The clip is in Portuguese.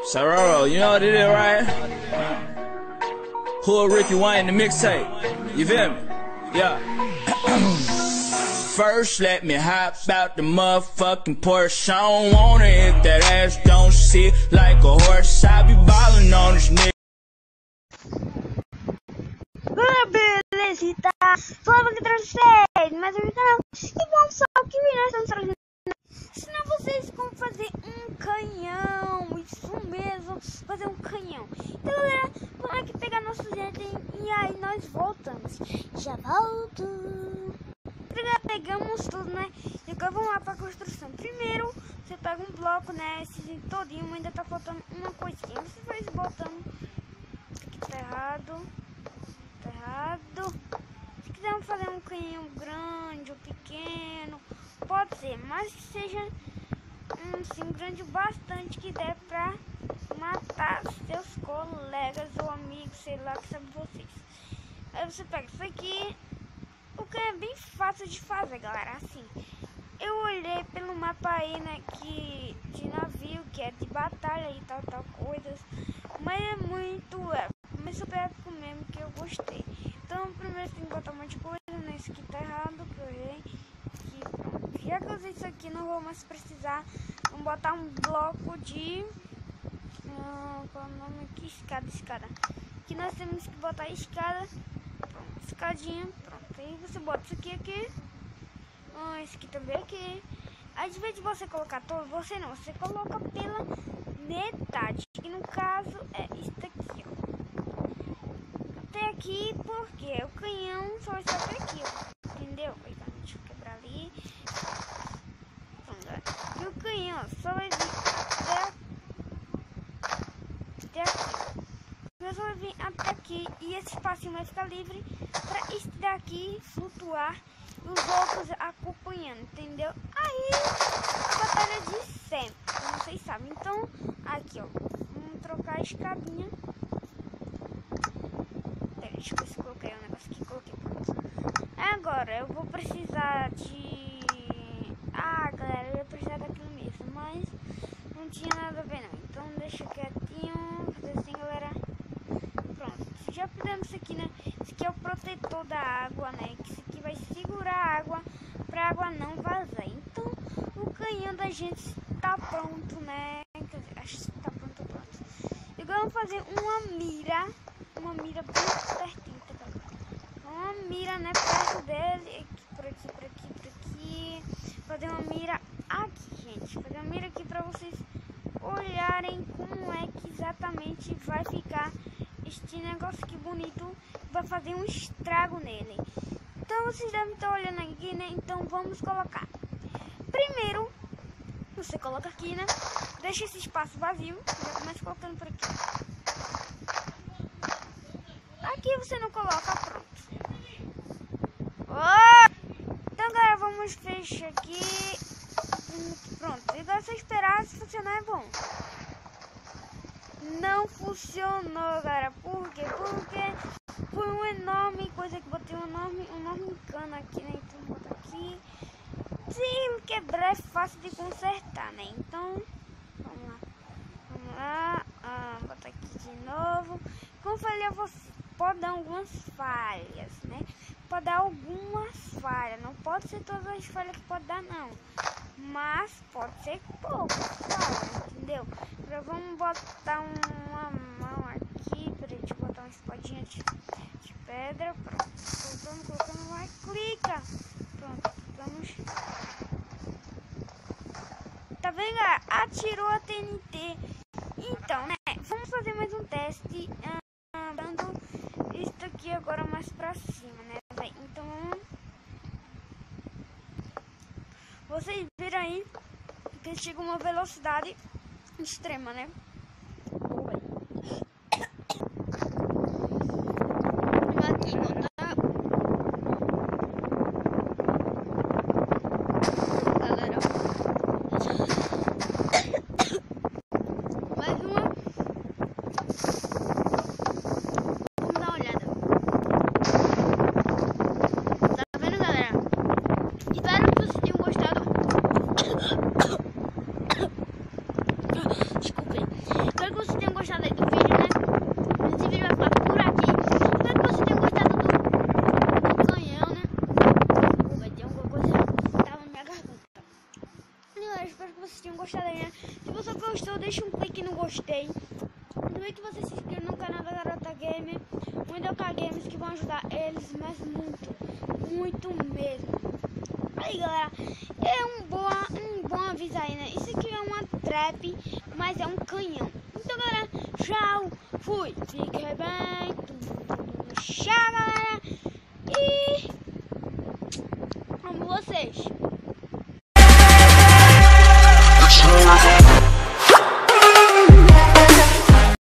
Sororo, you know what it is, right? Hood Ricky Wayne, the mixtape. You feel me? Yeah. First, let me hop out the motherfucking Porsche. I don't want it if that ass don't sit like a horse. I be ballin' on this nigga. Beleza, tá? Falando que trouxe vocês, mas no canal. E bom, só que nós estamos trazendo. Ensinar vocês como fazer um canhão. Isso mesmo, fazer um canhão. Então, galera, vamos aqui pegar nosso item e aí nós voltamos. Já volto. Pegamos tudo, né? E agora vamos lá para a construção. Primeiro, você pega um bloco, né? Esse todinho, ainda tá faltando uma coisinha. Você vai botando. Aqui tá errado. Tá errado. Se quiser fazer um canhão grande ou pequeno, pode ser, mas que seja assim, grande o bastante que der pra matar seus colegas ou amigos, sei lá, que sabe vocês. Aí você pega isso aqui. O canhão é bem fácil de fazer, galera. Assim, eu olhei pelo mapa aí, né, que de navio, que é de batalha e tal coisas, mas é muito mas super épico mesmo, que eu gostei. Então primeiro tem que botar um monte de coisa, né? Isso aqui tá errado, que eu errei. Aqui, já que eu usei isso aqui, não vou mais precisar. Vamos botar um bloco de qual é o nome aqui? Escada. Aqui nós temos que botar a escada. Pronto, escadinha, pronto. Aí você bota isso aqui. Esse aqui também aqui. Aí de vez de você colocar todo, você coloca pela metade, que no caso é isso aqui, ó. Até aqui, porque o canhão só vai ser até aqui, ó. Entendeu? Deixa eu quebrar ali. Pronto, e o canhão só vai vir até aqui. Eu só vai vir até aqui e esse espacinho vai ficar livre para esse daqui flutuar e os outros acompanhando, entendeu? Aí, a batalha de sempre, como vocês sabem. Então, aqui, ó, vamos trocar a escadinha. Pera, deixa eu ver se eu coloquei um negócio aqui, coloquei, pronto. Agora, eu vou precisar de... galera, eu ia precisar daquilo mesmo, mas não tinha nada a ver, não. Então, deixa quietinho, fazer assim, galera. Pronto, já fizemos isso aqui, né? Isso aqui é o protetor da água, né? Que isso aqui vai segurar a água pra água não vazar. Então, o canhão da gente tá pronto, né? Quer dizer, acho que tá pronto. E agora vamos fazer uma mira bem pertinho, tá? Uma mira, né? Perto dele, aqui, por aqui. Fazer uma mira aqui, gente. Fazer uma mira aqui pra vocês olharem como é que exatamente vai ficar este negócio aqui bonito. Vai fazer um estrago nele. Então vocês devem estar olhando aqui, né? Então vamos colocar. Primeiro, você coloca aqui, né? Deixa esse espaço vazio. Já começa colocando por aqui. Aqui você não coloca, pronto. Então, galera, vamos fechar aqui. Pronto. E agora se esperar, se funcionar é bom. Não funcionou, galera. Por quê? Porque foi uma enorme coisa que botei um enorme cano aqui, né? Então vou botar aqui. Se quebrar é fácil de consertar, né? Então, vamos lá. Botar aqui de novo. Como falei a você, pode dar algumas falhas, né? Pode dar algumas falhas. Não pode ser todas as falhas que pode dar, não. Mas pode ser poucas falhas, entendeu? Agora vamos botar uma mão aqui. Peraí, deixa eu botar uma espadinha de pedra. Pronto, colocando lá, clica. Pronto, vamos. Tá vendo, galera? Atirou a TNT. Então, né? Vamos fazer mais um teste. Dando isso aqui agora mais pra cima, né? Então, vocês viram aí que chega uma velocidade extrema, né? Aqui não dá. Galera, mais uma. Vamos dar uma olhada. Tá vendo, galera? Espero que vocês tenham gostado. Desculpem. espero que vocês tenham gostado aí, né? Se você gostou, deixa um clique no gostei. Também que você se inscreva no canal da Garota Gamer, Windoka Games, que vão ajudar eles, mas muito mesmo. Aí galera, é um bom aviso aí, né? Isso aqui é uma trap, mas é um canhão. Então galera, tchau, fui, fique bem, tchau galera, e amo vocês.